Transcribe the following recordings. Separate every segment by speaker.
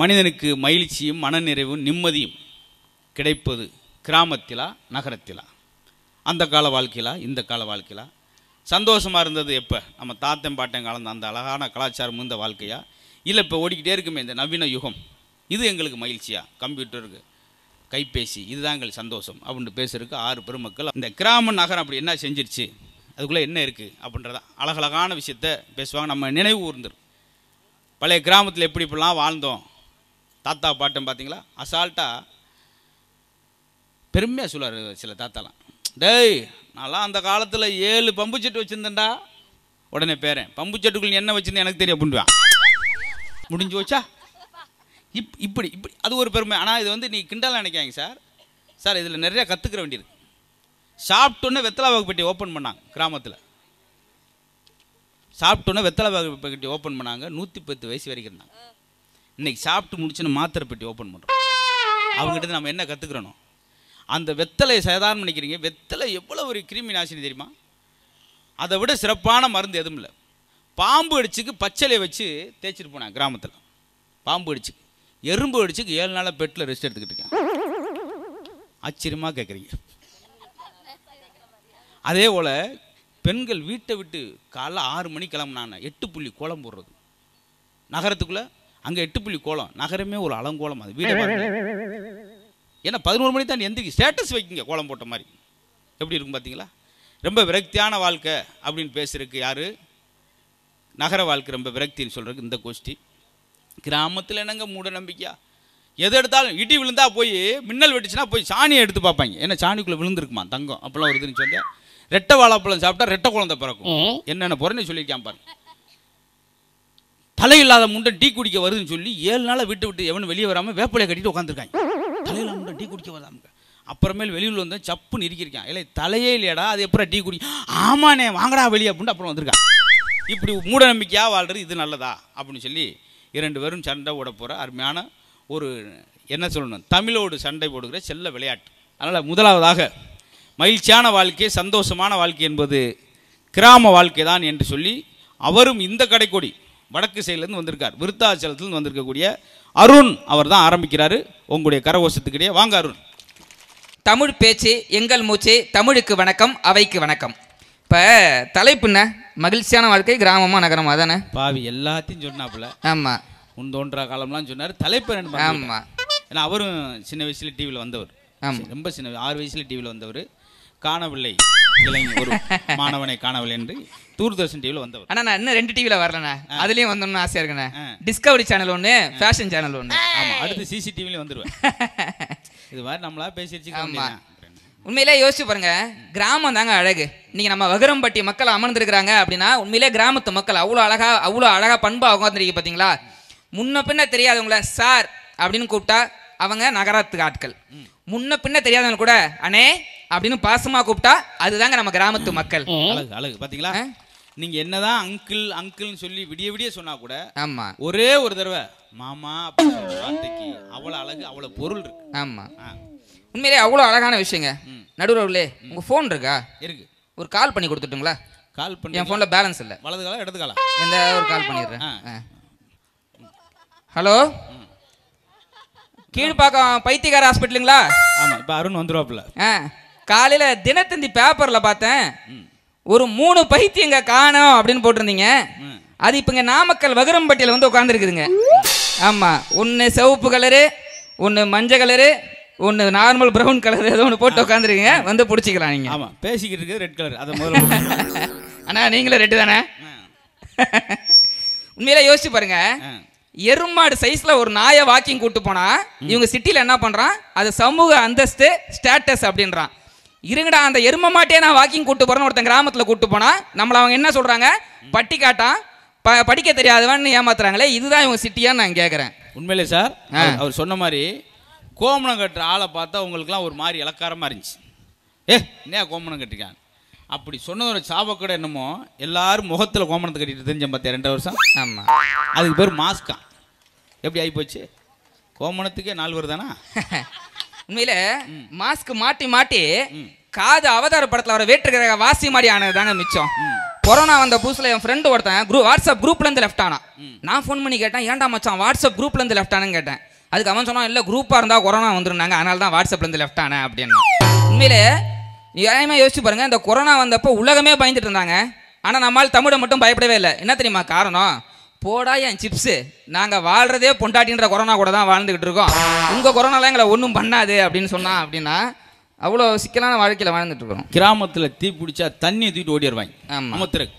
Speaker 1: மனிதனுக்கு மகிழ்ச்சியும் மனநிறைவும் நிம்மதியும் கிடைப்பது கிராமத்திலா நகரத்திலா? அந்த கால வாழ்க்கையிலா இந்த கால வாழ்க்கையிலா? சந்தோஷமாக இருந்தது எப்போ? நம்ம தாத்தன் பாட்டன் கலந்த அந்த அழகான கலாச்சாரம் இந்த வாழ்க்கையா, இல்லை இப்போ ஓடிக்கிட்டே இருக்குமே இந்த நவீன யுகம் இது எங்களுக்கு மகிழ்ச்சியா? கம்ப்யூட்டருக்கு கைபேசி இதுதான் எங்களுக்கு சந்தோஷம் அப்படின்னு பேசுறதுக்கு 6 பெருமக்கள். இந்த கிராம நகரம் அப்படி என்ன செஞ்சிருச்சு, அதுக்குள்ளே என்ன இருக்குது அப்படின்றதான் அழகழகான விஷயத்த பேசுவாங்க. நம்ம நினைவு கூர்ந்துடும். பழைய கிராமத்தில் எப்படி இப்படிலாம் வாழ்ந்தோம், தாத்தா பாட்டன் பார்த்தீங்களா அசால்ட்டாக பெருமையாக சொல்லுவார் சில தாத்தாலாம். டேய் நான்லாம் அந்த காலத்தில் 7 பம்பு செட்டு வச்சுருந்தேன்டா. உடனே பேரன் பம்பு செட்டுக்குள்ள என்ன வச்சுருந்தேன் எனக்கு தெரியும் அப்படின்வான். முடிஞ்சு வச்சா இப்படி இப்படி அது ஒரு பெருமை. ஆனால் இது வந்து நீ கிண்டலாக நினைக்காங்க சார் இதில் நிறையா கற்றுக்கிற வேண்டியிருக்கு. சாப்பிட்டோன்னே வெத்தலை வாக்கு பெட்டி ஓப்பன் பண்ணாங்க கிராமத்தில். சாப்பிட்டோன்னே வெத்தலை வாக்கு பெட்டி ஓப்பன் பண்ணாங்க. 110 வயசு வரைக்கும் இருந்தாங்க. இன்றைக்கி சாப்பிட்டு முடிச்சுன்னு மாத்திரை பெட்டி ஓப்பன் பண்ணுறோம். அவங்ககிட்ட நம்ம என்ன கற்றுக்கிறணும்? அந்த வெத்தலையை சாதாரணம் நினைக்கிறீங்க, வெத்தலை எவ்வளோ ஒரு கிருமி நாசினி தெரியுமா? அதை விட சிறப்பான மருந்து எதுவும் இல்லை. பாம்பு அடிச்சுக்கு பச்சளையை வச்சு தேய்ச்சிட்டு போனாங்க கிராமத்தில். பாம்பு அடிச்சுக்கு எறும்பு அடிச்சுக்கு 7 நாளாக பெட்டில் ரெஸ்ட் எடுத்துக்கிட்டு இருக்கேன். ஆச்சரியமாக கேட்குறீங்க. அதே போல் பெண்கள் வீட்டை விட்டு காலைல 6 மணிக்கு கிளம்புனாங்க. 8 புள்ளி கோலம் போடுறது நகரத்துக்குள்ளே. அங்கே 8 புள்ளி கோலம், நகரமே ஒரு அலங்கோலம். அது வீடை ஏன்னா 11 மணி தான் எந்திரிக்கு ஸ்டேட்டஸ் வைக்கிங்க கோலம் போட்ட மாதிரி. எப்படி இருக்கும் பார்த்தீங்களா? ரொம்ப விரக்தியான வாழ்க்கை அப்படின்னு பேசுறதுக்கு யார்? நகர வாழ்க்கை ரொம்ப விரக்தின்னு சொல்கிறதுக்கு இந்த கோஷ்டி. கிராமத்தில் என்னங்க மூட நம்பிக்கையா? எது எடுத்தாலும் இடி விழுந்தா போய் மின்னல் வெட்டுச்சுன்னா போய் சாணியை எடுத்து பார்ப்பாங்க. ஏன்னா சாணிக்குள்ளே விழுந்துருக்குமா தங்கம் அப்பெல்லாம் வருதுன்னு சொல்லி. ரெட்டை வாழைப்பழம் சாப்பிட்டா ரெட்டை குழந்தை பிறக்கும். என்னென்ன பொருள்னு சொல்லியிருக்கான் பாருங்க. தலையில்லாத முண்டை டீ குடிக்க வருதுன்னு சொல்லி 7 நாளாக விட்டு எவனும் வெளியே வராமல் வேப்பிலையை கட்டிட்டு உட்காந்துருக்காங்க. தலையில முண்டை டீ குடிக்க வராம. அப்புறமேல் வெளியில் வந்து சப்புன்னு இருக்கிருக்கான். இல்லை தலையே இல்லையாடா, அது எப்பறம் டீ குடி? ஆமாண்ணே வாங்கடா வெளியே அப்படின்னு அப்புறம் வந்திருக்கான். இப்படி மூட நம்பிக்கையாக வாழ்றது இது நல்லதா அப்படின்னு சொல்லி 2 பேரும் சண்டை போட போகிற அருமையான ஒரு என்ன சொல்லணும், தமிழோடு சண்டை போடுகிற செல்ல விளையாட்டு. அதனால் முதலாவதாக மகிழ்ச்சியான வாழ்க்கை சந்தோஷமான வாழ்க்கை என்பது கிராம வாழ்க்கை தான் என்று சொல்லி அவரும் இந்த கடைக்கோடி வடக்கு சைட்லேருந்து வந்திருக்கார். விருத்தாச்சலத்துலேருந்து வந்திருக்கக்கூடிய அருண் அவர் தான் ஆரம்பிக்கிறாரு. உங்களுடைய கரகோஷத்துக்கிடையே வாங்க அருண்.
Speaker 2: தமிழ் பேச்சு எங்கள் மூச்சு, தமிழுக்கு வணக்கம், அவைக்கு வணக்கம். இப்போ தலைப்புண்ண மகிழ்ச்சியான வாழ்க்கை கிராமமா நகரமா தானே?
Speaker 1: பாவி எல்லாத்தையும் சொன்னாப்புல.
Speaker 2: ஆமாம்,
Speaker 1: முன் தோன்றா காலம்லாம் சொன்னார். தலைப்பு ரெண்டு.
Speaker 2: ஆமாம்,
Speaker 1: ஏன்னா அவரும் சின்ன வயசில் டிவியில் வந்தவர்.
Speaker 2: ஆமாம்,
Speaker 1: ரொம்ப சின்ன 6 வயசில் டிவியில் வந்தவர். காணவில்லை இளைஞர் ஒரு மாணவனை காணவில்லை என்று தூர்தர்ஷன் டிவியில் வந்தவர்.
Speaker 2: ஆனால் நான் இன்னும் 2 டிவியில் வரலண்ணே. அதுலேயும் வந்தோம்னு ஆசையாக இருக்குண்ணே. டிஸ்கவரி சேனல் ஒன்று, ஃபேஷன் சேனல் ஒன்று.
Speaker 1: ஆமாம், அடுத்து சிசிடிவிலையும் வந்துடுவேன். இது மாதிரி நம்மளா பேசிடுச்சு.
Speaker 2: ஆமாம், உண்மையிலே யோசிச்சு பாருங்க, கிராமம் தாங்க அழகு. நீங்கள் நம்ம வகுரம்பட்டி மக்கள் அமர்ந்துருக்கிறாங்க அப்படின்னா உண்மையிலே கிராமத்து மக்கள் அவ்வளோ அழகாக பண்பாக உட்காந்துருக்கீங்க பார்த்தீங்களா? முன்ன பின்ன தெரியாதவங்கள சார் அப்படின்னு கூப்பிட்டா அவங்க நகரத்துக்கு ஆட்கள். முன்ன பின்ன தெரியாதவங்க கூட அண்ணே அப்படின்னு பாசமாக கூப்பிட்டா அதுதாங்க நம்ம கிராமத்து மக்கள்.
Speaker 1: அழகு அழகு பார்த்தீங்களா? நீங்க என்னதான் அங்கிள் அங்கிள்னு சொல்லி விடிய சொன்னா கூட
Speaker 2: ஆமா
Speaker 1: ஒரே ஒரு தடவை மாமா வார்த்தைக்கு அவ்வளோ அழகு அவ்வளோ பொருள் இருக்கு.
Speaker 2: ஆமா, உண்மையிலே அவ்வளோ அழகான விஷயங்க. நடுவர்களே உங்க ஃபோன் இருக்கா?
Speaker 1: இருக்கு.
Speaker 2: ஒரு கால் பண்ணி கொடுத்துட்டுங்களா?
Speaker 1: கால் பண்ணி.
Speaker 2: என் ஃபோனில் பேலன்ஸ் இல்லை.
Speaker 1: வலது காலம் இடது காலம்
Speaker 2: எந்த ஒரு கால் பண்ணிடுறேன். ஹலோ, கீழ்பாக்கம் பைத்தியக்கார ஹாஸ்பிட்டலுங்களா?
Speaker 1: ஆமா, இப்போ அருண் வந்துருவாப்புல.
Speaker 2: காலையில் தினத்தந்தி பேப்பரில் பார்த்தேன், ஒரு 3 பைத்தியங்க காணோம் அப்படின்னு போட்டிருந்தீங்க. அது இப்போ இங்கே நாமக்கல் வகுரம்பட்டியில் வந்து உட்காந்துருக்குதுங்க. ஆமாம், ஒன்று சிவப்பு கலரு, ஒன்று மஞ்சள் கலரு, ஒன்று நார்மல் ப்ரௌன் கலர், ஏதோ ஒன்று போட்டு உட்காந்துருக்கீங்க. வந்து பிடிச்சிக்கலாம் நீங்கள்.
Speaker 1: ஆமாம், பேசிக்கிட்டு இருக்குது ரெட் கலர். அதை முதல்ல
Speaker 2: அண்ணா நீங்களும் ரெட்டு தானே? உண்மையில யோசிச்சு பாருங்க, எருமாடு சைஸ்ல ஒரு நாயை வாக்கிங் கூட்டு போனா இவங்க சிட்டில என்ன பண்றான், அது சமூக அந்தஸ்து ஸ்டேட்டஸ் அப்படின்றான். இருங்கடா, அந்த எரும மாட்டே நான் வாக்கிங் கூட்டு போறேன்னு ஒருத்தன் கிராமத்துல கூட்டு போனா நம்மள அவங்க என்ன சொல்றாங்க, பட்டி காட்டான், படிக்க தெரியாதவன்னு ஏமாத்துறாங்களே. இதுதான் இவங்க சிட்டியான்னு நான் கேட்கறேன்.
Speaker 1: உண்மையிலே சார் அவர் சொன்ன மாதிரி கோமணம் கட்டுற ஆளை பார்த்தா உங்களுக்குலாம் ஒரு மாதிரி இலக்காரமாக இருந்துச்சு. என்ன கோமணம் கட்டிருக்காங்க அப்படி சொன்ன ஒரு சாபக்கடை என்னமோ எல்லாரும் முகத்தில் கோமணத்தை கட்டிட்டு தெரிஞ்சேன் பார்த்தியா 2 வருஷம்.
Speaker 2: ஆமாம்,
Speaker 1: அதுக்கு பேர் மாஸ்கா. எப்படி ஆகிப்போச்சு? கோமணத்துக்கே 4 வருதானா?
Speaker 2: உண்மையில மாஸ்க் மாட்டி காது அவதார படத்தில் வர வேற்றுக்கிற வாசி மாதிரி ஆனது தாங்க மிச்சம். கொரோனா வந்த புதுசுல என் ஃப்ரெண்டு ஒருத்தன் வாட்ஸ்அப் குரூப்ல இருந்து லெஃப்ட் ஆனா. நான் ஃபோன் பண்ணி கேட்டேன், ஏன்டா மச்சான் வாட்ஸ்அப் குரூப்ல இருந்து லெஃப்ட் ஆனேன்னு கேட்டேன். அதுக்கு அவன் சொன்னான், இல்லை குரூப்பா இருந்தா கொரோனா வந்துருந்தாங்க, அதனால தான் வாட்ஸ்அப்ல இருந்து லெஃப்ட் ஆனேன் அப்படின்னா. உண்மையிலே நியாயமா யோசிச்சு பாருங்க, இந்த கொரோனா வந்தப்போ உலகமே பயந்துட்டு இருந்தாங்க. ஆனா நம்மால் தமிழை மட்டும் பயப்படவே இல்லை. என்ன தெரியுமா காரணம்? போடா என் சிப்ஸு, நாங்கள் வாழ்றதே பொண்டாட்டின்ற கொரோனா கூட தான் வாழ்ந்துக்கிட்டு இருக்கோம், உங்கள் கொரோனாலாம் எங்களை ஒன்றும் பண்ணாது அப்படின்னு சொன்னா. அப்படின்னா அவ்வளோ சிக்கலான வாழ்க்கையில் வாழ்ந்துட்டு இருக்கிறோம்.
Speaker 1: கிராமத்தில் தீ பிடிச்சா தண்ணியை தூக்கிட்டு ஓடிடுவாங்க. அமர்த்திருக்கு.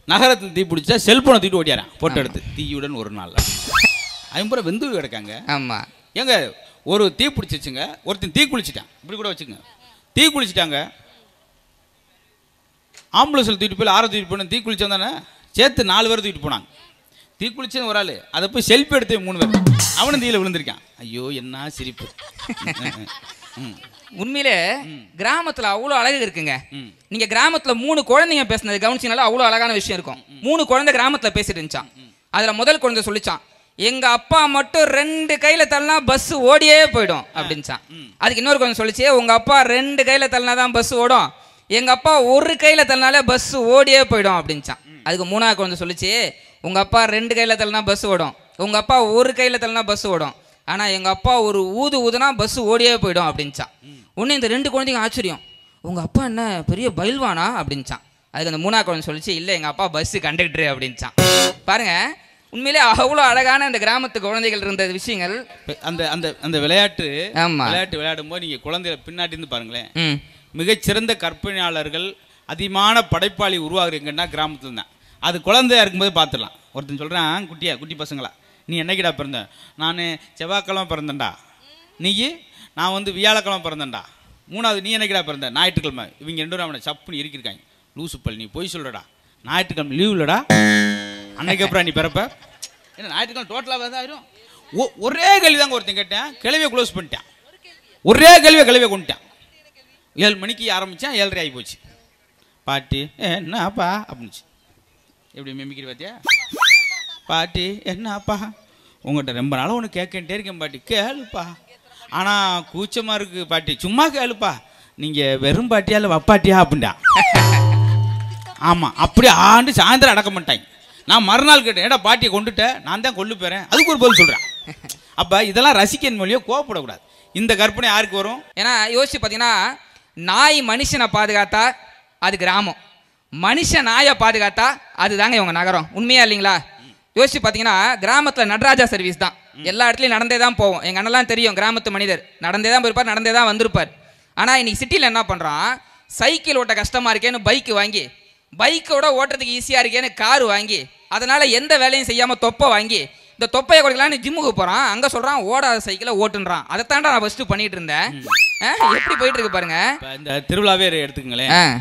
Speaker 1: நகரத்தில் தீ பிடிச்சா செல்போனை தூக்கிட்டு ஓடியாரன் போட்டோ எடுத்து. தீயுடன் ஒரு நாள் ஐம்பது வெந்து கிடக்காங்க.
Speaker 2: ஆமாம்.
Speaker 1: ஏங்க ஒரு தீ பிடிச்சிச்சுங்க, ஒருத்தன் தீ குளிச்சிட்டான், இப்படி கூட வச்சுக்கோங்க, தீ குளிச்சிட்டாங்க, ஆம்புலன்ஸில் தூக்கிட்டு போய் 6 தூக்கிட்டு போன, தீ குளிச்சவன் தானே சேர்த்து 4 பேர் தூக்கிட்டு போனாங்க. தீ குளிச்சது ஒரு ஆள், அதை போய் செல்ஃபி எடுத்து 3 பேர், அவனும் தீயில விழுந்திருக்கான். ஐயோ என்ன சிரிப்பு.
Speaker 2: உண்மையிலே கிராமத்துல அவ்வளோ அழகு இருக்குங்க. நீங்க கிராமத்துல 3 குழந்தைங்க பேசினது கவனிச்சீங்கனால அவ்வளோ அழகான விஷயம் இருக்கும். 3 குழந்தை கிராமத்துல பேசிட்டு இருந்துச்சான். அதுல முதல் குழந்தை சொல்லிச்சான், எங்க அப்பா மட்டும் 2 கையில தள்ளினா பஸ் ஓடியே போயிடும் அப்படின்ச்சான். அதுக்கு இன்னொரு குழந்தை சொல்லிச்சு, உங்க அப்பா 2 கையில தள்ளினா தான் பஸ் ஓடும், எங்க அப்பா 1 கையில தள்ளினாலே பஸ் ஓடியே போயிடும் அப்படின்ச்சான். அதுக்கு 3ஆவது குழந்தை சொல்லிச்சு, உங்க அப்பா 2 கையில தள்ளினா பஸ் ஓடும், உங்க அப்பா 1 கையில தள்ளினா பஸ் ஓடும், ஆனா எங்க அப்பா ஒரு ஊதுனா பஸ் ஓடியே போயிடும் அப்படின்ச்சான். ஒன்று இந்த 2 குழந்தைங்க ஆச்சரியம், உங்க அப்பா என்ன பெரிய பயில்வானா அப்படின்ச்சான். அதுக்கு அந்த 3ஆவது குழந்தை சொல்லிச்சு, இல்லை எங்க அப்பா பஸ் கண்டக்டரு அப்படின்ச்சான். பாருங்க, உண்மையிலே அவ்வளோ அழகான இந்த கிராமத்து குழந்தைகள் இருந்த விஷயங்கள்.
Speaker 1: அந்த அந்த அந்த விளையாட்டு விளையாடும் போது நீங்க குழந்தைய பின்னாடி இருந்து பாருங்களேன், மிகச்சிறந்த கற்பனையாளர்கள் அதிகமான படைப்பாளி உருவாகுறீங்கன்னா கிராமத்துல தான். அது குழந்தையா இருக்கும்போது பார்த்துடலாம். ஒருத்தன் சொல்றான், குட்டி பசங்களா, நீ என்னைக்கிடா பிறந்த? நான் செவ்வாய்க்கிழமை பிறந்தேன்டா. நீ? நான் வந்து வியாழக்கிழமை பிறந்தேன்டா. 3வது நீ என்னைக்கிடா பிறந்த? ஞாயிற்றுக்கிழமை. இவங்க 2 பேரும் அவனை சப்புன்னு இருக்கிருக்காங்க. லூசுப்பல், நீ போய் சொல்றடா, ஞாயிற்றுக்கிழமை லீவ் இல்லடா, அன்னைக்கு அப்புறம் நீ பிறப்ப என்ன? ஞாயிற்றுக்கிழமை டோட்டலாக ஆயிரும். ஒரே கேள்வி தாங்க ஒருத்தன் கேட்டேன், கிளவியை க்ளோஸ் பண்ணிட்டான். ஒரே கேள்வியை கொண்டுட்டான். 7 மணிக்கு ஆரம்பித்தான், 7:30 ஆகி போச்சு. பாட்டி என்னப்பா அப்படின்னுச்சு. எப்படி மிமிக்கிற பார்த்தியா? பாட்டி என்னப்பா, உங்கள்கிட்ட ரொம்ப நாளாக ஒன்று கேட்கன்ட்டே இருக்கேன் பாட்டி, கேளுப்பா, ஆனால் கூச்சமாக இருக்குது பாட்டி, சும்மா கேளுப்பா, நீங்கள் வெறும் பாட்டியா இல்லை வப்பாட்டியா அப்படின்டா. ஆமாம், அப்படி ஆண்டு சாயந்தரம் அடக்க மாட்டாங்க. நான் மறுநாள் கேட்டேன், ஏடா பாட்டியை கொண்டுட்டேன், நான் தான் கொண்டு போகிறேன், அதுக்கு ஒரு பதில் சொல்கிறேன். அப்போ இதெல்லாம் ரசிக்கன் மொழியோ கோவப்படக்கூடாது. இந்த கற்பனை யாருக்கு வரும்?
Speaker 2: ஏன்னா யோசிச்சு பார்த்தீங்கன்னா, நாய் மனுஷனை பாதுகாத்தா அது கிராமம், மனுஷன் நாயை பாதுகாத்தா அது தாங்க இவங்க நகரம். உண்மையா இல்லைங்களா? யோசிச்சு பார்த்தீங்கன்னா, கிராமத்தில் நடராஜா சர்வீஸ் தான், எல்லா இடத்துலையும் நடந்தே தான் போவோம். எங்கள் அண்ணெல்லாம் தெரியும், கிராமத்து மனிதர், நடந்தே தான் போயிருப்பார், நடந்தே தான் வந்திருப்பார். ஆனால் இன்னைக்கு சிட்டியில் என்ன பண்ணுறான், சைக்கிள் ஓட்ட கஷ்டமாக இருக்கேன்னு பைக்கு வாங்கி, பைக்கோட ஓட்டுறதுக்கு ஈஸியாக இருக்கேன்னு காரு வாங்கி, அதனால் எந்த வேலையும் செய்யாமல் தொப்பை வாங்கி, இந்த தொப்பையை கொடுக்கலான்னு ஜிம்முக்கு போகிறான், அங்கே சொல்கிறான் ஓடாத சைக்கிளை ஓட்டுன்றான். அதை தாண்டா நான் ஃபஸ்ட்டு பண்ணிட்டு இருந்தேன். எப்படி போயிட்டு இருக்கு பாருங்க.
Speaker 1: இந்த திருவிழாவே எடுத்துக்கங்களேன்.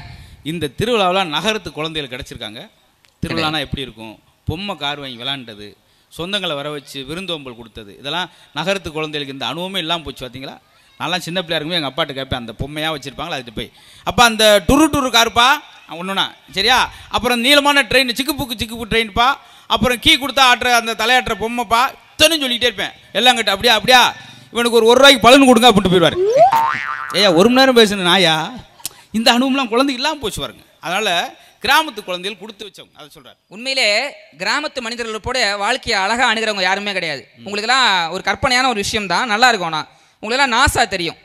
Speaker 1: இந்த திருவிழாவில் நகரத்து குழந்தைகள் கிடச்சிருக்காங்க. திருவிழானா எப்படி இருக்கும்? பொம்மை கார் வாங்கி விளாண்டது, சொந்தங்களை வர வச்சு விருந்தோம்பல் கொடுத்தது, இதெல்லாம் நகரத்து குழந்தைகளுக்கு இந்த அனுபவமே இல்லாமல் போச்சு. பார்த்தீங்களா? நான்லாம் சின்ன பிள்ளையா இருக்கும்போது எங்கள் அப்பாட்ட கேட்பேன், அந்த பொம்மையாக வச்சுருப்பாங்களா, அதுட்டு போய் அப்போ அந்த டுரு காருப்பா ஒன்றுனா சரியா, அப்புறம் நீளமான ட்ரெயின் சிக்கு ட்ரெயின்ப்பா, அப்புறம் கீ கொடுத்தா ஆட்டுற அந்த தலையாட்டுற பொம்மைப்பா, இத்தனையும் சொல்லிக்கிட்டே இருப்பேன். எல்லாம் கிட்ட அப்படியா இவனுக்கு ஒரு ரூபாய்க்கு பலன் கொடுங்க அப்படின்ட்டு போயிடுவார். ஏயா 1 மணி நேரம் பேசணும் நாயா? இந்த அனுபவம்லாம் குழந்தைக்கு இல்லாமல் போச்சு பாருங்க. அதனால் கிராமத்து குழந்தைகள் கொடுத்து வச்சவங்க அதை சொல்கிறார்.
Speaker 2: உண்மையிலே கிராமத்து மனிதர்களோட வாழ்க்கையை அழகாக அணுகிறவங்க யாருமே கிடையாது. உங்களுக்கெல்லாம் ஒரு கற்பனையான ஒரு விஷயம் தான், நல்லா இருக்கும். ஆனால் உங்களுக்கெல்லாம் நாசா தெரியும்.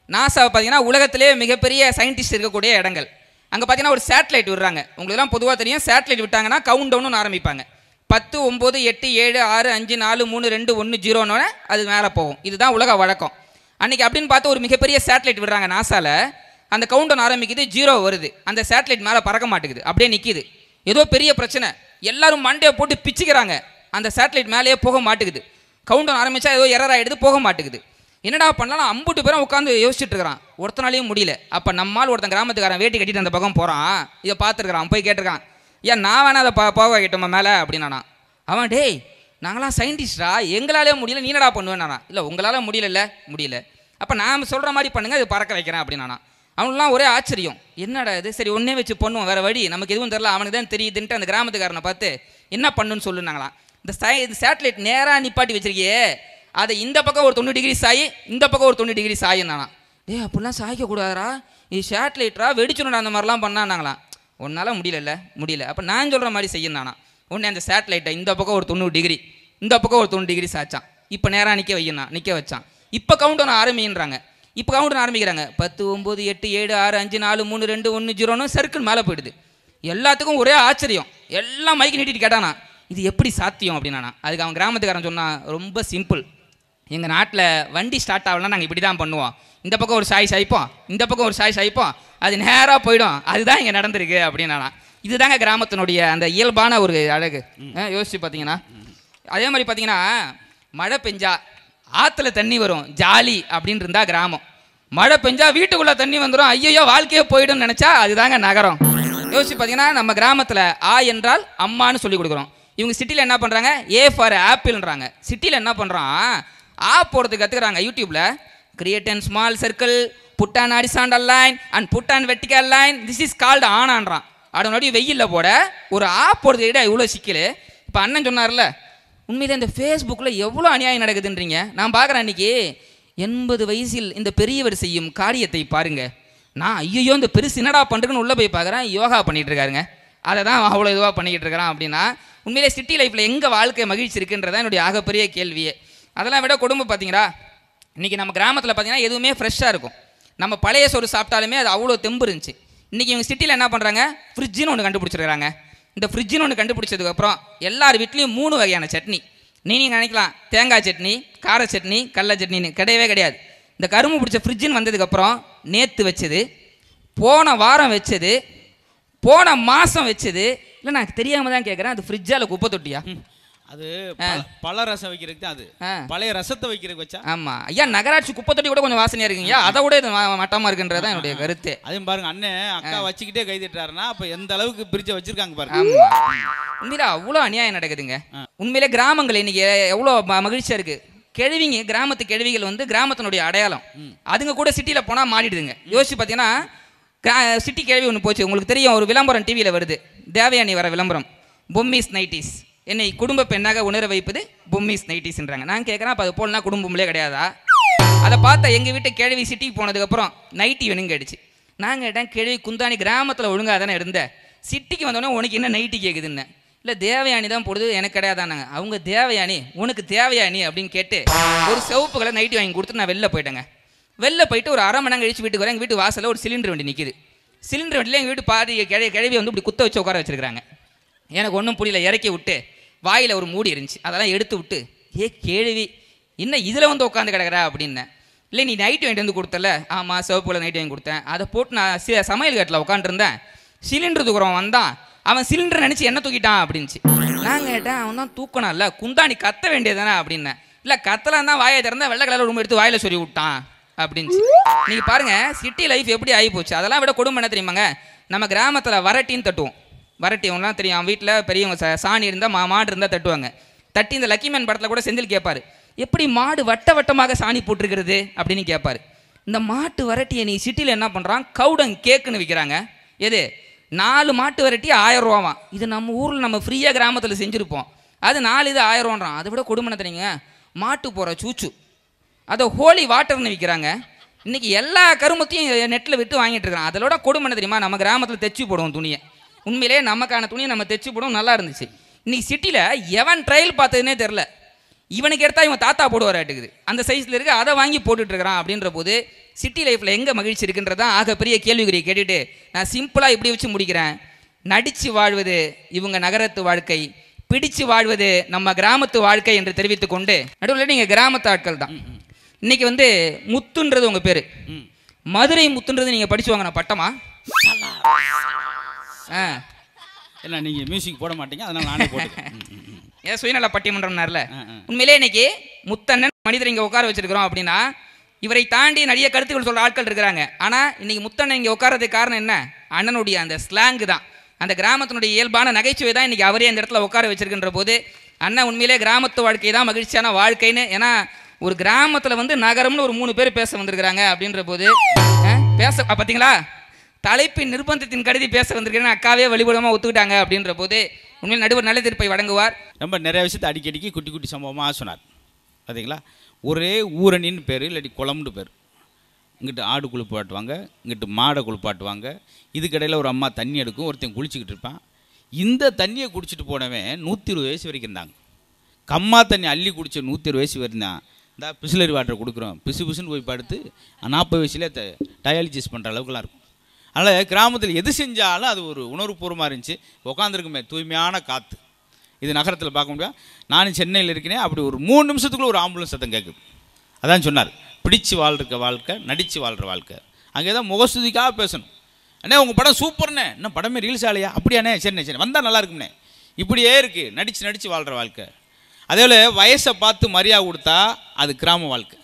Speaker 2: நாசா பார்த்தீங்கன்னா உலகத்திலே மிகப்பெரிய சயின்டிஸ்ட் இருக்கக்கூடிய இடங்கள். அங்கே பார்த்தீங்கன்னா ஒரு சேட்டலைட் விடுறாங்க. உங்களுக்கெல்லாம் பொதுவாக தெரியும், சேட்டலைட் விட்டாங்கன்னா கவுண்ட் டவுன் ஆரம்பிப்பாங்க. 10, 9, 8, 7, 6, 5, 4, 3, 2, 1, 0 அது மேலே போகும். இதுதான் உலக வழக்கம். அன்றைக்கி அப்படின்னு பார்த்து ஒரு மிகப்பெரிய சேட்டலைட் விடுறாங்க நாசாவில். அந்த கவுண்ட் டவுன் ஆரம்பிக்குது, 0 வருது. அந்த சேட்டலைட் மேலே பறக்க மாட்டேங்குது, அப்படியே நிற்கிது. ஏதோ பெரிய பிரச்சனை, எல்லாரும் மண்டையை போட்டு பிச்சுக்கிறாங்க. அந்த சேட்டலைட் மேலேயே போக மாட்டேங்குது. கவுண்ட் டவுன் ஆரம்பித்தா ஏதோ எரர் ஆகிடுது, போக மாட்டேங்குது. என்னடா பண்ணலாம்? 50 பேரும் உட்காந்து யோசிச்சுட்டு இருக்கிறான், ஒருத்தனாலையும் முடியல. அப்போ நம்மால் ஒருத்தன் கிராமத்துக்காரன் வேட்டி கட்டிட்டு அந்த பக்கம் போகிறான், இதை பார்த்துருக்குறான், போய் கேட்டிருக்கான், ஏன் நான் வேணா அதை போக கேட்டோமா மேலே அப்படின்னா. அவன் டேய் நாங்களாம் சயின்டிஸ்டா, எங்களாலே முடியல, நீ என்னடா பண்ணுவேன்? இல்லை உங்களால் முடியல. அப்போ நான் சொல்கிற மாதிரி பண்ணுங்க, இது பறக்க வைக்கிறேன் அப்படின்னா. அவனுக்குலாம் ஒரே ஆச்சரியம், என்னடா இது, சரி ஒன்றே வச்சு பண்ணுவோம், வேறு வழி நமக்கு எதுவும் தெரில, அவனுக்கு தான் தெரியுதுன்ட்டு அந்த கிராமத்துக்காரனை பார்த்து என்ன பண்ணுன்னு சொல்லுனாங்களாம். இந்த சேட்டலைட் நேராக நிப்பாட்டி வச்சிருக்கியே, அதை இந்த பக்கம் ஒரு 90 டிகிரி சாயி, இந்த பக்கம் ஒரு 90 டிகிரி சாயின்னானா. அப்படிலாம் சாய்க்க கூடாதா, இது சேட்டலைட்ரா, வெடிச்சுடா அந்த மாதிரிலாம் பண்ணானாங்களாம். உன்னால் முடியல முடியல, அப்போ நான் சொல்கிற மாதிரி செய்யணும் நானா. உடனே அந்த சேட்டலைட்டை இந்த பக்கம் ஒரு 90 டிகிரி, இந்த பக்கம் ஒரு 90 டிகிரி சாச்சான். இப்போ நேராக நிற்க வச்சான். இப்போ கவுண்ட் ஒன்று ஆரம்பின்றாங்க. இப்போ கவுண்ட் ஒன்று ஆரம்பிக்கிறாங்க. 10 9 8 7 6 5 4 3 2 1 0ன்னு சர்க்கிள் மேலே போயிடுது. எல்லாத்துக்கும் ஒரே ஆச்சரியம். எல்லாம் மைக்கு நீட்டிட்டு கேட்டானா இது எப்படி சாத்தியம் அப்படின்னா. அதுக்கு அவன் கிராமத்துக்காரன் சொன்னான், ரொம்ப சிம்பிள். எங்கள் நாட்டில் வண்டி ஸ்டார்ட் ஆகலாம் நாங்கள் இப்படி தான் பண்ணுவோம். இந்த பக்கம் ஒரு சாய் சாய்ப்போம், இந்த பக்கம் ஒரு சாய் சாய்ப்போம், அது நேராக போயிடும். அதுதான் இங்கே நடந்திருக்கு அப்படின்னா. இதுதாங்க கிராமத்தினுடைய அந்த இயல்பான ஒரு அழகு. யோசிச்சு பார்த்தீங்கன்னா, அதே மாதிரி பார்த்தீங்கன்னா, மழை பெஞ்சா ஆற்றுல தண்ணி வரும் ஜாலி அப்படின்னு இருந்தா கிராமம். மழை பெஞ்சா வீட்டுக்குள்ளே தண்ணி வந்துடும், ஐயோ வாழ்க்கையே போயிடும்னு நினச்சா அதுதாங்க நகரம். யோசிச்சு பார்த்தீங்கன்னா, நம்ம கிராமத்தில் ஆ என்றால் அம்மான்னு சொல்லி கொடுக்குறோம். இவங்க சிட்டியில் என்ன பண்ணுறாங்க, ஏ ஃபார் ஆப்பிள்ன்றாங்க. சிட்டியில் என்ன பண்ணுறான், ஆ போடுறதுக்கு கற்றுக்குறாங்க. யூடியூப்பில் create and small circle, put and horizontal line and put and vertical line, this is called ஆனான்றான். அதனோட வெயிலில் போட ஒரு ஆ போடுறதுக்கு விட இவ்வளோ சிக்கல். இப்போ அண்ணன் சொன்னார்ல, உண்மையிலே இந்த ஃபேஸ்புக்கில் எவ்வளோ அநியாயம் நடக்குதுன்றீங்க. நான் பார்க்குறேன் அன்றைக்கி 80 வயசில் இந்த பெரியவர் செய்யும் காரியத்தை பாருங்க. நான் ஐயோ இந்த பெருசு என்னடா பண்ணுறதுன்னு உள்ளே போய் பார்க்குறேன், யோகா பண்ணிகிட்டு இருக்காருங்க. அதை தான் அவ்வளோ இதுவாக பண்ணிக்கிட்டு இருக்கிறான் அப்படின்னா, உண்மையிலே சிட்டி லைஃப்பில் எங்கே வாழ்க்கை மகிழ்ச்சி இருக்குன்றதான் என்னுடைய ஆகப்பெரிய கேள்வியே. அதெல்லாம் விட குடும்பம் பார்த்தீங்களா, இன்றைக்கி நம்ம கிராமத்தில் பார்த்தீங்கன்னா எதுவுமே ஃப்ரெஷ்ஷாக இருக்கும். நம்ம பழைய சோறு சாப்பிட்டாலுமே அது அவ்வளோ தெம்பு இருந்துச்சு. இன்றைக்கி இவங்க சிட்டியில் என்ன பண்ணுறாங்க, ஃப்ரிட்ஜுன்னு ஒன்று கண்டுபிடிச்சிருக்காங்க. இந்த ஃப்ரிட்ஜுன்னு ஒன்று கண்டுபிடிச்சதுக்கப்புறம் எல்லார் வீட்லேயும் 3 வகையான சட்னி. நீங்கள் நினைக்கலாம் தேங்காய் சட்னி, கார சட்னி, கடலை சட்னின்னு. கிடையவே கிடையாது. இந்த கரும்பு பிடிச்ச ஃப்ரிட்ஜுன்னு வந்ததுக்கப்புறம் நேற்று வச்சது, போன வாரம் வச்சது, போன மாதம் வச்சது. இல்லை நான் தெரியாமல் தான் கேட்குறேன், அது ஃப்ரிட்ஜால் குப்பை தொட்டியா?
Speaker 1: அது பல ரசம் வைக்கிறதுக்கு தான். அது பழைய ரசத்தை வைக்கிறதுக்கு வச்சா.
Speaker 2: ஆமாம் ஐயா, நகராட்சி குப்பை தொட்டி கூட கொஞ்சம் வாசனையாக இருக்குங்க. அதை விட இது மட்டமாக இருக்குன்றதான் என்னுடைய கருத்து.
Speaker 1: அதையும் பாருங்க, அண்ணன் அக்கா வச்சுக்கிட்டே கை தட்டுறாருன்னா அப்போ எந்த அளவுக்கு பிரிட்ஜை வச்சிருக்காங்க பாருங்க.
Speaker 2: ஆமாம், உண்மையில அவ்வளோ அநியாயம் நடக்குதுங்க. உண்மையிலே கிராமங்கள் இன்னைக்கு எவ்வளோ மகிழ்ச்சியாக இருக்குது. கிழவிங்க, கிராமத்து கிழவிகள் வந்து கிராமத்தினுடைய அடையாளம். அதுங்க கூட சிட்டியில் போனால் மாறிடுதுங்க. யோசிச்சு பார்த்தீங்கன்னா, சிட்டி கிழவி ஒன்று போச்சு. உங்களுக்கு தெரியும், ஒரு விளம்பரம் டிவியில் வருது, தேவயானி வர விளம்பரம், பொம்மிஸ் நைட்டிஸ், என்னை குடும்ப பெண்ணாக உணர வைப்பது பொம்மிஸ் நைட்டிஸ்ன்றாங்க. நான் கேட்குறேன், அப்போ அது போலனா குடும்பம்லே கிடையாதா? அதை பார்த்தா எங்கள் வீட்டு கிழவி சிட்டிக்கு போனதுக்கப்புறம் நைட்டி வேணுங்க ஆயிடுச்சு. நான் கேட்டேன், கிழவி குந்தாணி கிராமத்தில் ஒழுங்காக தானே இருந்தேன், சிட்டிக்கு வந்தோடனே உனக்கு என்ன நைட்டி கேட்குதுன்னு. இல்லை தேவயானி தான் போடுது, எனக்கு கிடையாதானாங்க. அவங்க தேவயானி, உனக்கு தேவயானி அப்படின்னு கேட்டு ஒரு சிவப்பு கலர் நைட்டி வாங்கி கொடுத்துட்டு நான் வெளில போயிட்டேங்க. வெளில போயிட்டு ஒரு அரை மணி நேரம் கழிச்சு வீட்டுக்கு வரேன். எங்கள் வீட்டு வாசலில் ஒரு சிலிண்டர் வண்டி நிற்கிது. சிலிண்டர் வண்டியில் எங்கள் வீட்டு பாதி கிழவி வந்து இப்படி குத்த வச்சு உட்கார வச்சுருக்காங்க. எனக்கு ஒன்றும் புரியல. இறக்கி விட்டு வாயில் ஒரு மூடி இருந்துச்சு, அதெல்லாம் எடுத்து விட்டு, ஏ கேள்வி என்ன இதில் வந்து உட்காந்து கிடக்குறா அப்படின்னேன். இல்லை நீ நைட்டு வாங்கிட்டு வந்து கொடுத்தல? ஆமாம், சிவப்புல நைட்டு வாங்கி கொடுத்தேன். அதை போட்டு நான் சமையல் கட்டில் உட்காந்துருந்தேன். சிலிண்டர் தூக்குறவன் வந்தான், அவன் சிலிண்டர் நினச்சி என்ன தூக்கிட்டான் அப்படின்ச்சு. நான் கேட்டேன், அவன் தான் தூக்கணும் இல்லை, குந்தாணி கத்த வேண்டியதானே அப்படின்னேன். இல்லை கத்தலாம் தான், வாயை திறந்தா வெள்ளை கலர் ரூம் எடுத்து வாயில் சொல்லி விட்டான் அப்படின்ச்சு. நீங்கள் பாருங்கள் சிட்டி லைஃப் எப்படி ஆகி போச்சு. அதெல்லாம் விட குடும்பம் என்ன தெரியுமாங்க, நம்ம கிராமத்தில் வரட்டின்னு தட்டுவோம். வரட்டி அவங்களாம் தெரியும், அவன் வீட்டில் பெரியவங்க சாணி இருந்தால் மாடு இருந்தால் தட்டுவாங்க. தட்டி இந்த லக்கிமேன் படத்தில் கூட செந்தில் கேட்பார், எப்படி மாடு வட்ட வட்டமாக சாணி போட்டிருக்கிறது அப்படின்னு கேட்பார். இந்த மாட்டு வரட்டியை நீ சிட்டியில் என்ன பண்ணுறான், கவுடன் கேக்குன்னு விற்கிறாங்க. எது 4 மாட்டு வரட்டி 1000 ரூபாவான். இது நம்ம ஊரில் நம்ம ஃப்ரீயாக கிராமத்தில் செஞ்சுருப்போம். அது 4 இது 1000 ரூபான்றான். அதை விட கொடுமை என்ன தெரியுங்க, மாட்டு போகிற சூச்சு அதை ஹோலி வாட்டர்னு விற்கிறாங்க. இன்றைக்கி எல்லா கருமத்தையும் நெட்டில் விட்டு வாங்கிட்டு இருக்கிறான். அதோட கொடுமை என்ன தெரியுமா, நம்ம கிராமத்தில் தைச்சி போடுவோம் துணியை. உண்மையிலே நமக்கான துணியை நம்ம தைச்சி போடுவோம், நல்லா இருந்துச்சு. இன்றைக்கி சிட்டியில் எவன் ட்ரையல் பார்த்ததுன்னே தெரில. இவனுக்கு எடுத்தால் இவன் தாத்தா போடுவாராட்டுக்குது, அந்த சைஸில் இருக்குது, அதை வாங்கி போட்டுட்ருக்கிறான். அப்படின்ற போது சிட்டி லைஃப்பில் எங்கே மகிழ்ச்சி இருக்குன்றதான் ஆகப்பெரிய கேள்விக்குறியை கேட்டுட்டு நான் சிம்பிளாக இப்படி வச்சு முடிக்கிறேன். நடித்து வாழ்வது இவங்க நகரத்து வாழ்க்கை, பிடிச்சு வாழ்வது நம்ம கிராமத்து வாழ்க்கை என்று தெரிவித்து கொண்டு, நடுவில் நீங்கள் கிராமத்து ஆட்கள் தான். இன்றைக்கி வந்து முத்துன்றது உங்கள் பேர், மதுரை முத்துன்றது நீங்கள் படிச்சு வாங்கின பட்டமா?
Speaker 1: இல்லை நீங்கள் மியூசிக் போட மாட்டீங்க, அதனால் நானே போட்டேன்.
Speaker 2: ஏன் சுயநல பட்டிமன்றம்னார்ல, உண்மையிலே இன்னைக்கு முத்தண்ணன் மனிதர் இங்கே உட்கார வச்சிருக்கிறோம் அப்படின்னா இவரை தாண்டி நிறைய கருத்துக்கள் சொல்கிற ஆட்கள் இருக்கிறாங்க. ஆனால் இன்னைக்கு முத்தண்ணன் இங்கே உட்காரதுக்கு காரணம் என்ன, அண்ணனுடைய அந்த ஸ்லாங்கு தான், அந்த கிராமத்தினுடைய இயல்பான நகைச்சுவை தான் இன்றைக்கி அவரே அந்த இடத்துல உட்கார வச்சிருக்கின்ற போது அண்ணன் உண்மையிலே கிராமத்து வாழ்க்கை தான் மகிழ்ச்சியான வாழ்க்கைன்னு. ஏன்னா ஒரு கிராமத்தில் வந்து நகரம்னு ஒரு 3 பேர் பேச வந்திருக்கிறாங்க. அப்படின்ற போது பேச பார்த்தீங்களா, தலைப்பின் நிர்பந்தத்தின் கருதி பேச வந்திருக்கிறேன்னு அக்காவே வழிபடமாக ஒத்துக்கிட்டாங்க. அப்படின்ற போது உண்மையில் நடுவர் நல்ல தீர்ப்பை வழங்குவார்.
Speaker 1: ரொம்ப நிறைய விஷயத்தை அடிக்கடிக்கு குட்டி குட்டி சம்பவமாக சொன்னார். பார்த்தீங்களா, ஒரே ஊரணின்னு பேர், இல்லாட்டி குளம்னு பேர். இங்கிட்டு ஆடு குளிப்பாட்டுவாங்க, இங்கிட்டு மாடை குளிப்பாட்டுவாங்க. இதுக்கிடையில் ஒரு அம்மா தண்ணி எடுக்கும், ஒருத்தன் குளிச்சுக்கிட்டு இருப்பான். இந்த தண்ணியை குடிச்சிட்டு போனவன் 120 வயசு வரைக்கும் இருந்தாங்க. கம்மா தண்ணி அள்ளி குடித்த 120 வயசு வரைந்தான். இந்த பிஸ்லரி வாட்டர் கொடுக்குறோம், பிசு பிசுன்னு போய் படுத்து 40 வயசுலேயே டயாலிசிஸ் பண்ணுற அளவுக்குலாம் இருக்கும். அதனால் கிராமத்தில் எது செஞ்சாலும் அது ஒரு உணர்வுபூர்வமாக இருந்துச்சு. உட்காந்துருக்குமே தூய்மையான காற்று. இது நகரத்தில் பார்க்க முடியாது. நானும் சென்னையில் இருக்கிறேன். அப்படி ஒரு 3 நிமிஷத்துக்குள்ளே ஒரு ஆம்புலன்ஸ் சத்தம் கேட்குது. அதான் சொன்னார், பிடிச்சு வாழ்கிற வாழ்க்கை, நடித்து வாழ்கிற வாழ்க்கை. அங்கே தான் முகஸ்துதிக்காக பேசணும். அண்ணே உங்கள் படம் சூப்பர்ண்ணே, இன்னும் படமே ரீல்ஸ் ஆலையா? அப்படியாண்ணே, சரிண்ணே சரி, வந்தால் நல்லா இருக்கும்ண்ணே. இப்படியே இருக்குது நடித்து வாழ்கிற வாழ்க்கை. அதே போல் வயசை பார்த்து மரியாதை கொடுத்தா அது கிராம வாழ்க்கை.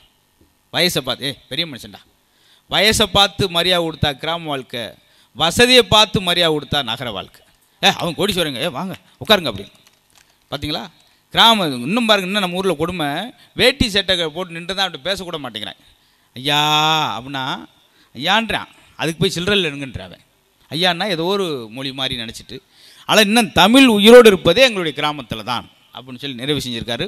Speaker 1: வயசை பார்த்து பெரிய மனுஷன்டா, வயசை பார்த்து மரியாதை கொடுத்தா கிராம வாழ்க்கை. வசதியை பார்த்து மரியாதை கொடுத்தா நகர வாழ்க்கை. அவங்க கோடீஸ்வரங்க, வாங்க உட்காருங்க அப்படின்னு. பார்த்தீங்களா கிராமம். இன்னும் பாருங்க, இன்னும் நம்ம ஊரில் கொடுமை, வேட்டி சட்டை போட்டு நின்று தான் அப்படி பேசக்கூட மாட்டேங்கிறான். ஐயா அப்படின்னா ஐயான்றான், அதுக்கு போய் சில்லறையில் எடுங்கன்றாவன். ஐயான்னா ஏதோ ஒரு மொழி மாதிரி நினச்சிட்டு. ஆனால் இன்னும் தமிழ் உயிரோடு இருப்பதே எங்களுடைய கிராமத்தில் தான் அப்படின்னு சொல்லி நிறைவு செஞ்சுருக்காரு.